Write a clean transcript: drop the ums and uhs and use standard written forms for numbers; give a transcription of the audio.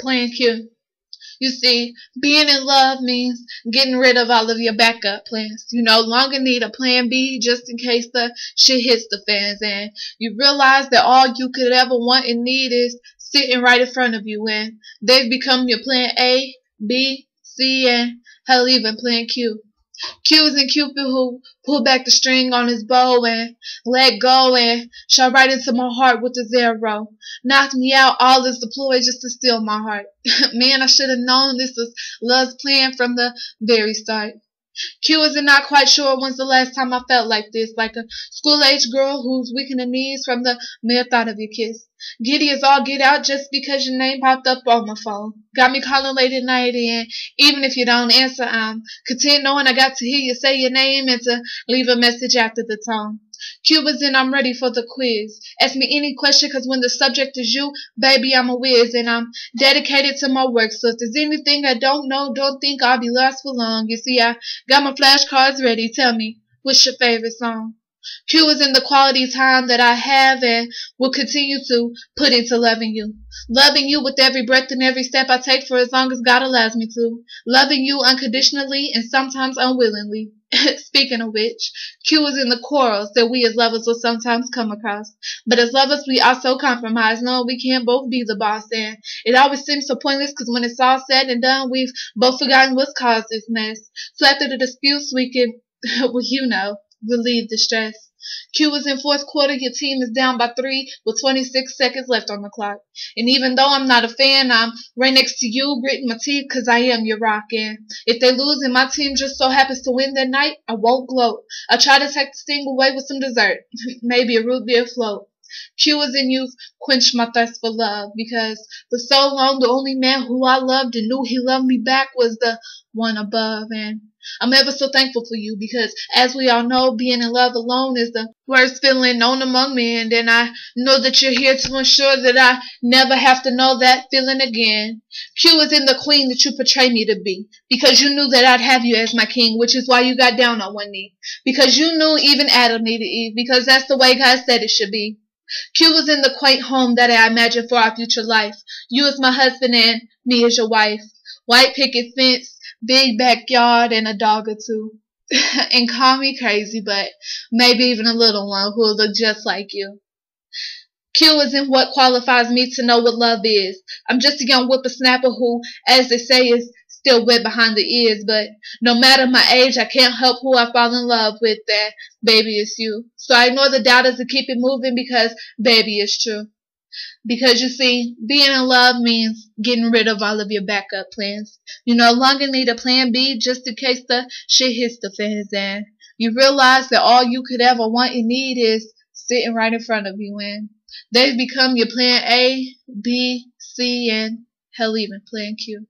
Plan Q. You see, being in love means getting rid of all of your backup plans. You no longer need a plan B just in case the shit hits the fans. And you realize that all you could ever want and need is sitting right in front of you. And they've become your plan A, B, C, and hell, even plan Q. Q is in Cupid who pulled back the string on his bow and let go and shot right into my heart with a zero. Knocked me out, all is deployed just to steal my heart. Man, I should have known this was love's plan from the very start. Q is not quite sure when's the last time I felt like this, like a school-age girl who's weak in the knees from the mere thought of your kiss. Giddy as all get out just because your name popped up on my phone. Got me calling late at night, and even if you don't answer, I'm content knowing I got to hear you say your name and to leave a message after the tone. Q is in, I'm ready for the quiz. Ask me any question, cause when the subject is you, baby, I'm a whiz, and I'm dedicated to my work. So if there's anything I don't know, don't think I'll be lost for long. You see, I got my flashcards ready. Tell me, what's your favorite song? Q is in the quality time that I have and will continue to put into loving you. Loving you with every breath and every step I take for as long as God allows me to. Loving you unconditionally and sometimes unwillingly. Speaking of which, Q is in the quarrels that we as lovers will sometimes come across. But as lovers, we also compromise, knowing we can't both be the boss. And it always seems so pointless because when it's all said and done, we've both forgotten what's caused this mess. So after the disputes, we can, well, relieve the stress. Q is in fourth quarter, your team is down by 3 with 26 seconds left on the clock. And even though I'm not a fan, I'm right next to you, gritting my teeth because I am your rock. And if they lose and my team just so happens to win that night, I won't gloat. I'll try to take the sting away with some dessert, maybe a root beer float. Q is in, you've quenched my thirst for love, because for so long the only man who I loved and knew he loved me back was the one above. And I'm ever so thankful for you, because as we all know, being in love alone is the worst feeling known among men, and I know that you're here to ensure that I never have to know that feeling again. Q is in the queen that you portray me to be, because you knew that I'd have you as my king, which is why you got down on one knee, because you knew even Adam needed Eve, because that's the way God said it should be. Q was in the quaint home that I imagined for our future life. You as my husband and me as your wife. White picket fence, big backyard, and a dog or two. And call me crazy, but maybe even a little one who'll look just like you. Q isn't what qualifies me to know what love is. I'm just a young whippersnapper who, as they say, is still wet behind the ears. But no matter my age, I can't help who I fall in love with. That baby is you. So I ignore the doubters and keep it moving, because baby is true. Because you see, being in love means getting rid of all of your backup plans. You no longer need a plan B just in case the shit hits the fans, and you realize that all you could ever want and need is sitting right in front of you, and they've become your plan A, B, C, and hell, even plan Q.